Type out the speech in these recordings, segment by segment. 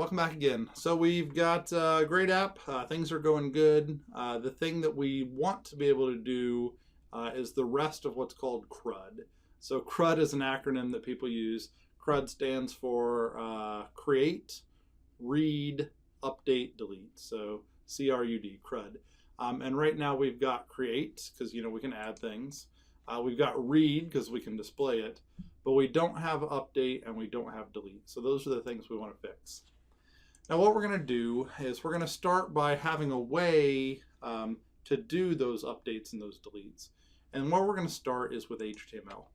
welcome back again. So we've got a great app. Things are going good. The thing that we want to be able to do is the rest of what's called CRUD. So CRUD is an acronym that people use. CRUD stands for create, read, update, delete. So CRUD, CRUD. And right now we've got create, because we can add things. We've got read, because we can display it. But we don't have update and we don't have delete. So those are the things we want to fix. Now what we're going to do is we're going to start by having a way to do those updates and those deletes. And where we're going to start is with HTML.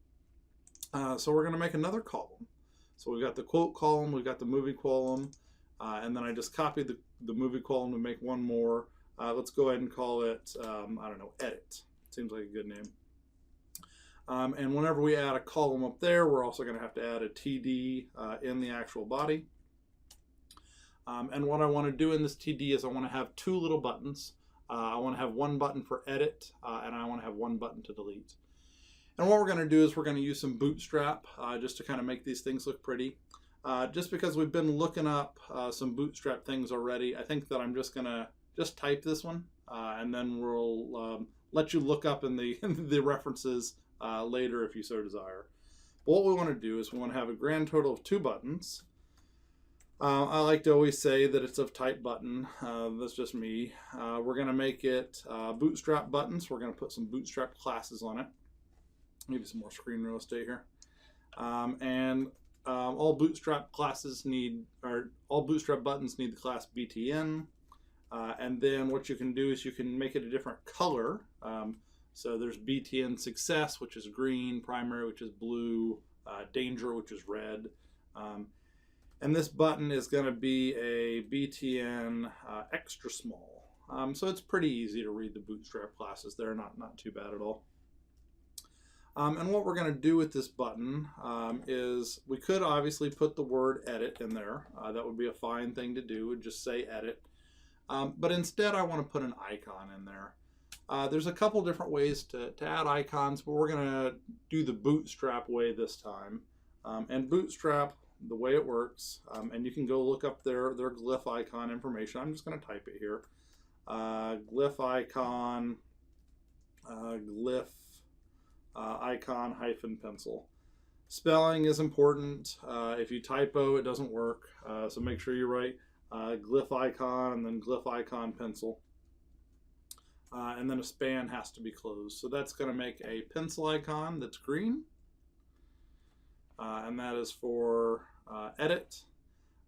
So we're going to make another column. So we've got the quote column, we've got the movie column, and then I just copied the movie column to make one more. Let's go ahead and call it, I don't know, edit. Seems like a good name. And whenever we add a column up there, we're also going to have to add a TD in the actual body. And what I want to do in this TD is I want to have two little buttons. I want to have one button for edit, and I want to have one button to delete. And what we're going to do is we're going to use some Bootstrap just to kind of make these things look pretty. Just because we've been looking up some Bootstrap things already, I think that I'm just going to type this one, and then we'll let you look up in the references later if you so desire. But what we want to do is we want to have a grand total of two buttons. I like to always say that it's of type button. That's just me. We're going to make it Bootstrap buttons. We're going to put some Bootstrap classes on it. Maybe some more screen real estate here. All Bootstrap classes need, or all Bootstrap buttons need the class BTN. And then what you can do is you can make it a different color. So there's BTN success, which is green, primary, which is blue, danger, which is red. And this button is going to be a BTN extra small. So it's pretty easy to read the Bootstrap classes there, not too bad at all. And what we're going to do with this button is we could obviously put the word edit in there. That would be a fine thing to do, would just say edit. But instead I want to put an icon in there. There's a couple different ways to add icons, but we're going to do the Bootstrap way this time. And Bootstrap, the way it works, and you can go look up their glyph icon information. I'm just going to type it here. Glyph icon, glyph icon hyphen pencil. Spelling is important. If you typo, it doesn't work. So make sure you write glyph icon and then glyph icon pencil. And then a span has to be closed. So that's going to make a pencil icon that's green. And that is for edit.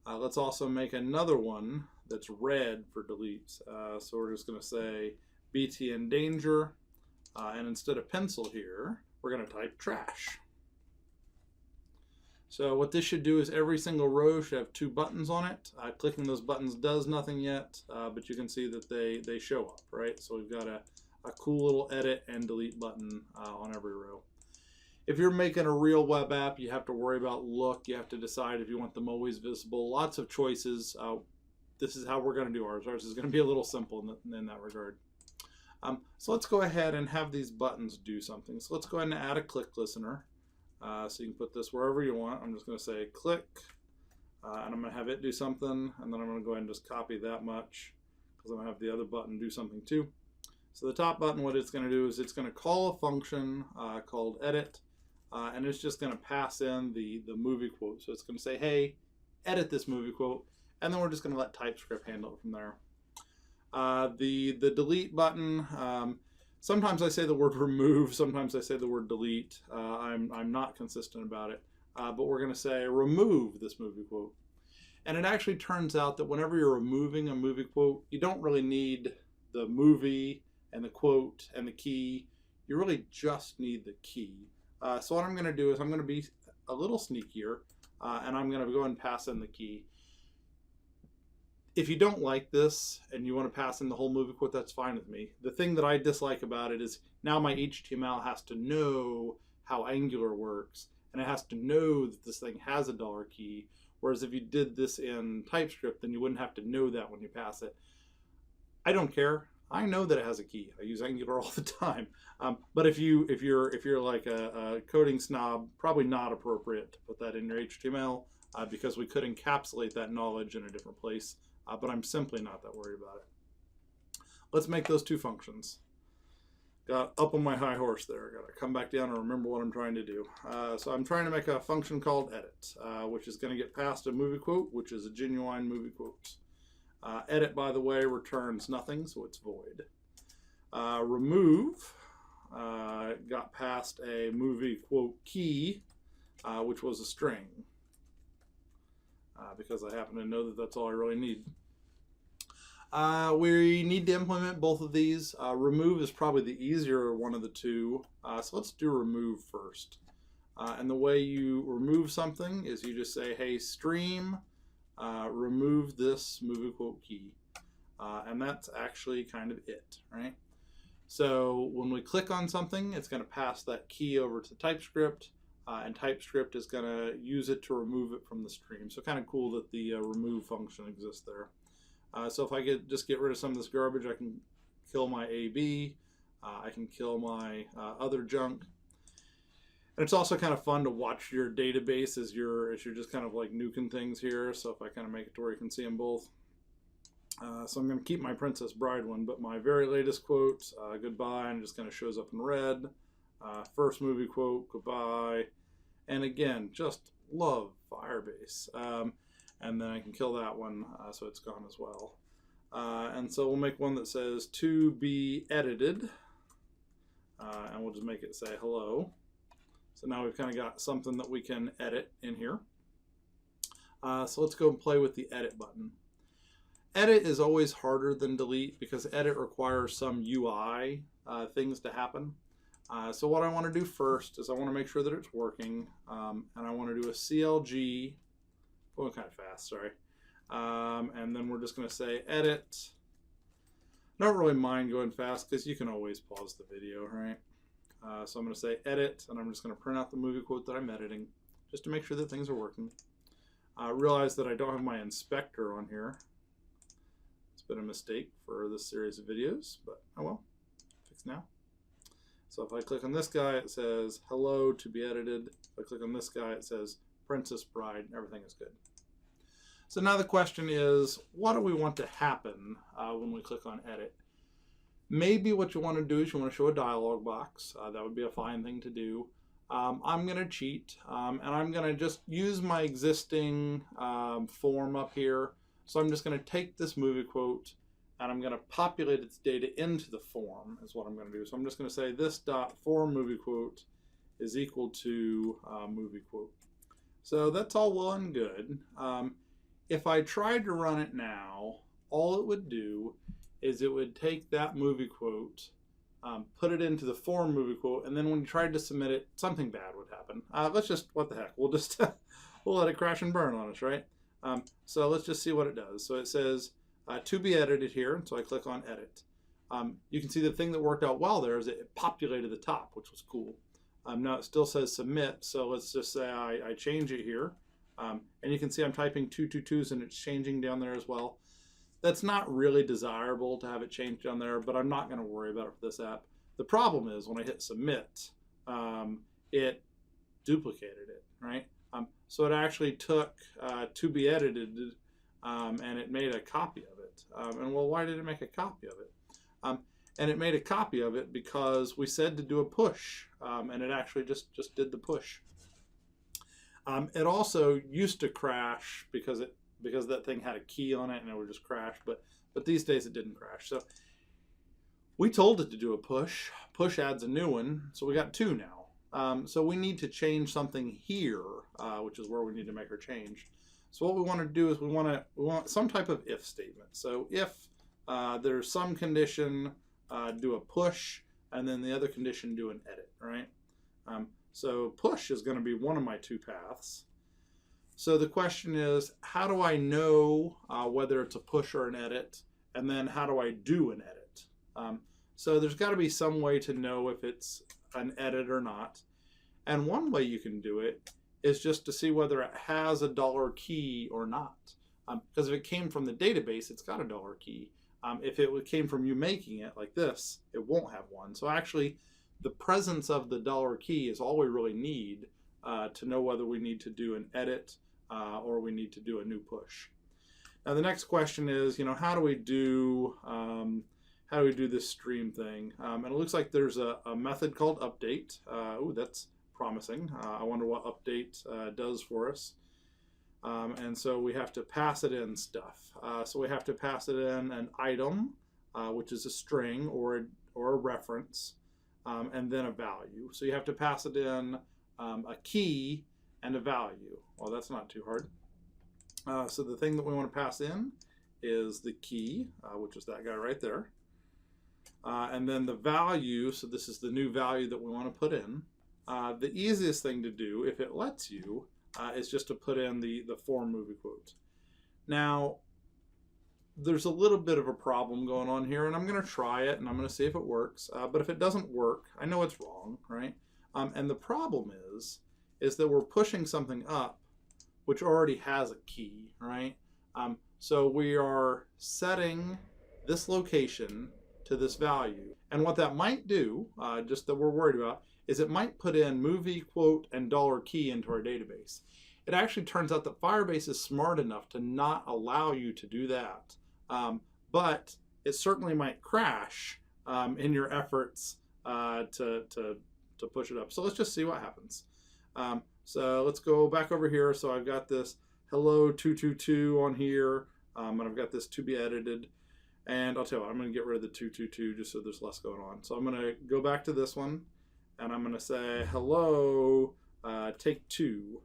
Let's also make another one that's red for delete. So we're just going to say BTN danger. And instead of pencil here, we're going to type trash. So what this should do is every single row should have two buttons on it. Clicking those buttons does nothing yet, but you can see that they show up, right? So we've got a cool little edit and delete button on every row. If you're making a real web app, you have to worry about look. You have to decide if you want them always visible. Lots of choices. This is how we're going to do ours. Ours is going to be a little simple in that regard. So let's go ahead and have these buttons do something. So let's go ahead and add a click listener. So you can put this wherever you want. I'm just going to say click, and I'm going to have it do something, and then I'm going to go ahead and just copy that much because I'm going to have the other button do something too. So the top button, what it's going to do is it's going to call a function called edit, and it's just going to pass in the movie quote. So it's going to say, hey, edit this movie quote, and then we're just going to let TypeScript handle it from there. The delete button, sometimes I say the word remove, sometimes I say the word delete. I'm not consistent about it, but we're going to say remove this movie quote. And it actually turns out that whenever you're removing a movie quote, you don't really need the movie and the quote and the key. You really just need the key. So what I'm going to do is I'm going to be a little sneakier, and I'm going to go ahead and pass in the key. If you don't like this and you want to pass in the whole movie quote, that's fine with me. The thing that I dislike about it is now my HTML has to know how Angular works, and it has to know that this thing has a dollar key. Whereas if you did this in TypeScript, then you wouldn't have to know that when you pass it. I don't care. I know that it has a key. I use Angular all the time. But if you're like a coding snob, probably not appropriate to put that in your HTML. because we could encapsulate that knowledge in a different place, but I'm simply not that worried about it. Let's make those two functions. Got up on my high horse there. Got to come back down and remember what I'm trying to do. So I'm trying to make a function called edit, which is going to get past a movie quote, which is a genuine movie quote. Edit, by the way, returns nothing, so it's void. Remove got past a movie quote key, which was a string, because I happen to know that that's all I really need. We need to implement both of these. Remove is probably the easier one of the two, so let's do remove first. And the way you remove something is you just say, hey, stream, remove this movie quote key. And that's actually kind of it, right? So when we click on something, it's going to pass that key over to TypeScript, and TypeScript is going to use it to remove it from the stream. So kind of cool that the remove function exists there. So if I just get rid of some of this garbage, I can kill my AB, I can kill my other junk. And it's also kind of fun to watch your database as you're just kind of like nuking things here. So if I kind of make it to where you can see them both. So I'm going to keep my Princess Bride one, but my very latest quote, goodbye, and it just kind of shows up in red. First movie quote, goodbye. And again, just love Firebase. And then I can kill that one, so it's gone as well. And so we'll make one that says to be edited. And we'll just make it say hello. So now we've kind of got something that we can edit in here. So let's go and play with the edit button. Edit is always harder than delete because edit requires some UI things to happen. So what I want to do first is I want to make sure that it's working, and I want to do a CLG, going kind of fast, sorry, and then we're just going to say edit. I don't really mind going fast because you can always pause the video, right? So I'm going to say edit, and I'm just going to print out the movie quote that I'm editing just to make sure that things are working. Realize that I don't have my inspector on here. It's been a mistake for this series of videos, but oh well, fix now. So if I click on this guy, it says hello to be edited. If I click on this guy, it says Princess Bride. Everything is good. So now the question is, what do we want to happen when we click on edit? Maybe what you want to do is you want to show a dialog box. That would be a fine thing to do. I'm going to cheat, and I'm going to just use my existing form up here. So I'm just going to take this movie quote and I'm going to populate its data into the form is what I'm going to do. So I'm just going to say this dot form movie quote is equal to movie quote. So that's all well and good. If I tried to run it now, all it would do is it would take that movie quote, put it into the form movie quote, and then when you tried to submit it, something bad would happen. Let's just, what the heck, we'll just we'll let it crash and burn on us, right? So let's just see what it does. So it says to be edited here, so I click on edit. You can see the thing that worked out well there is it populated the top, which was cool. Now it still says submit, so let's just say I change it here. And you can see I'm typing 222s and it's changing down there as well. That's not really desirable to have it change down there, but I'm not going to worry about it for this app. The problem is when I hit submit, it duplicated it, right? So it actually took to be edited and it made a copy of it. And well, why did it make a copy of it? And it made a copy of it because we said to do a push, and it actually just did the push. It also used to crash because that thing had a key on it and it would just crash, but these days it didn't crash. So we told it to do a push. Push adds a new one, so we got two now. So we need to change something here, which is where we need to make our change. So what we want to do is we want some type of if statement. So if there's some condition, do a push, and then the other condition, do an edit, right? So push is going to be one of my two paths. So the question is, how do I know whether it's a push or an edit? And then how do I do an edit? So there's got to be some way to know if it's an edit or not. And one way you can do it is just to see whether it has a dollar key or not. Because if it came from the database, it's got a dollar key. If it came from you making it like this, it won't have one. So actually, the presence of the dollar key is all we really need to know whether we need to do an edit or we need to do a new push. Now the next question is, how do we do this stream thing? And it looks like there's a method called update. Ooh, that's promising. I wonder what update does for us. And so we have to pass it in stuff. So we have to pass it in an item, which is a string or a reference, and then a value. So you have to pass it in a key and a value. Well, that's not too hard. So the thing that we want to pass in is the key, which is that guy right there. And then the value, so this is the new value that we want to put in. The easiest thing to do, if it lets you, is just to put in the form movie quote. Now, there's a little bit of a problem going on here, and I'm going to try it, and I'm going to see if it works. But if it doesn't work, I know it's wrong, right? And the problem is that we're pushing something up which already has a key, right? So we are setting this location to this value. And what that might do, just that we're worried about, is it might put in movie quote and $key into our database. It actually turns out that Firebase is smart enough to not allow you to do that. But it certainly might crash in your efforts to push it up. So let's just see what happens. So let's go back over here. So I've got this hello 222 on here, and I've got this to be edited. And I'll tell you what, I'm going to get rid of the 222 just so there's less going on. So I'm going to go back to this one, and I'm going to say hello, take 2.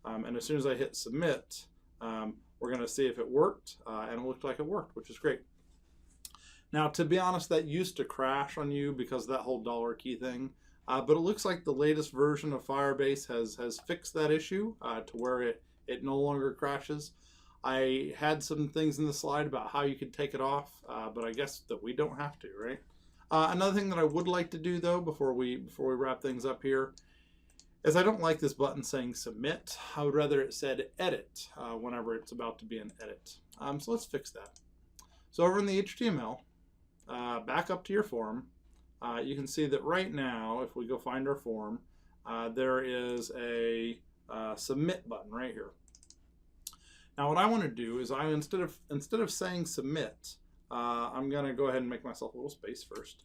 And as soon as I hit submit, we're going to see if it worked, and it looked like it worked, which is great. Now, to be honest, that used to crash on you because of that whole $key thing. But it looks like the latest version of Firebase has fixed that issue to where it no longer crashes. I had some things in the slide about how you could take it off, but I guess that we don't have to, right? Another thing that I would like to do though, before we wrap things up here, is I don't like this button saying submit. I would rather it said edit whenever it's about to be an edit. So let's fix that. So over in the HTML, back up to your form. You can see that right now, if we go find our form, there is a submit button right here. Now, what I want to do is instead of saying submit, I'm going to go ahead and make myself a little space first.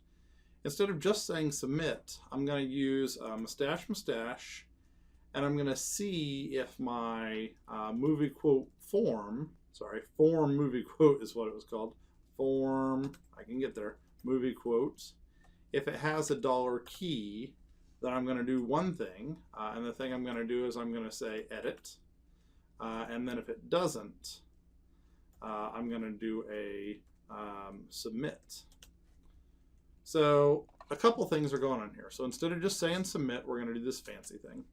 Instead of just saying submit, I'm going to use mustache, and I'm going to see if my movie quote form movie quote is what it was called. Form, I can get there, movie quotes. If it has a $key, then I'm going to do one thing, and the thing I'm going to do is I'm going to say edit, and then if it doesn't, I'm going to do a submit. So a couple things are going on here. So instead of just saying submit, we're going to do this fancy thing.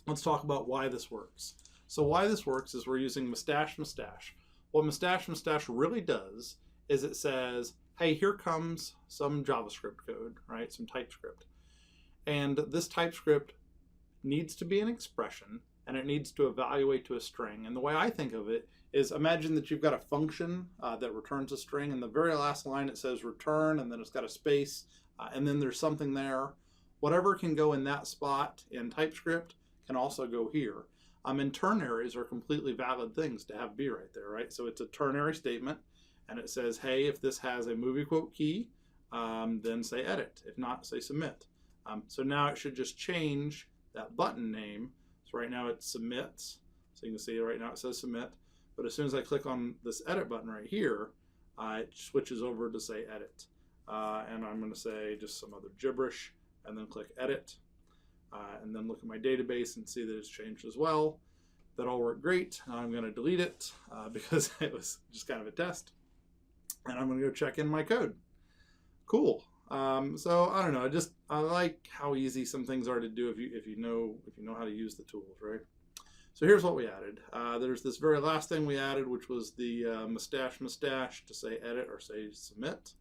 Let's talk about why this works. So why this works is we're using mustache. What mustache really does is it says, hey, here comes some JavaScript code, right? Some TypeScript. And this TypeScript needs to be an expression, and it needs to evaluate to a string. And the way I think of it is, imagine that you've got a function that returns a string. In the very last line, it says return, and then it's got a space, and then there's something there. Whatever can go in that spot in TypeScript can also go here. And ternaries are completely valid things to have be right there, right? So it's a ternary statement. And it says, hey, if this has a movie quote key, then say edit. If not, say submit. So now it should just change that button name. So right now it submits. So you can see right now it says submit. But as soon as I click on this edit button right here, it switches over to say edit. And I'm going to say just some other gibberish and then click edit. And then look at my database and see that it's changed as well. That all worked great. Now I'm going to delete it because it was just kind of a test. And I'm going to go check in my code. Cool. So I don't know. I like how easy some things are to do if you know how to use the tools, right? So here's what we added. There's this very last thing we added, which was the mustache to say edit or say submit.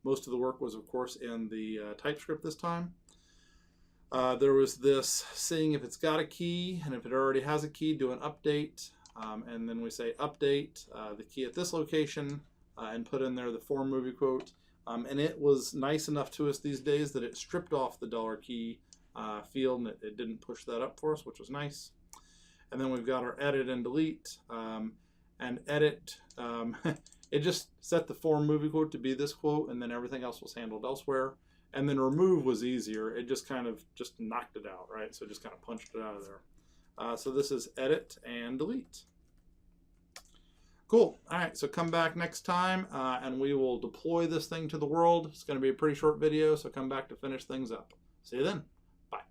Most of the work was, of course, in the TypeScript this time. There was this seeing if it's got a key, and if it already has a key, do an update. And then we say update the key at this location. And put in there the form movie quote. And it was nice enough to us these days that it stripped off the $key field, and it didn't push that up for us, which was nice. And then we've got our edit and delete. And edit, it just set the form movie quote to be this quote, and then everything else was handled elsewhere. And then remove was easier. It just kind of just knocked it out, right? So it just kind of punched it out of there. So this is edit and delete. Cool. All right, so come back next time and we will deploy this thing to the world. It's going to be a pretty short video, so come back to finish things up. See you then. Bye.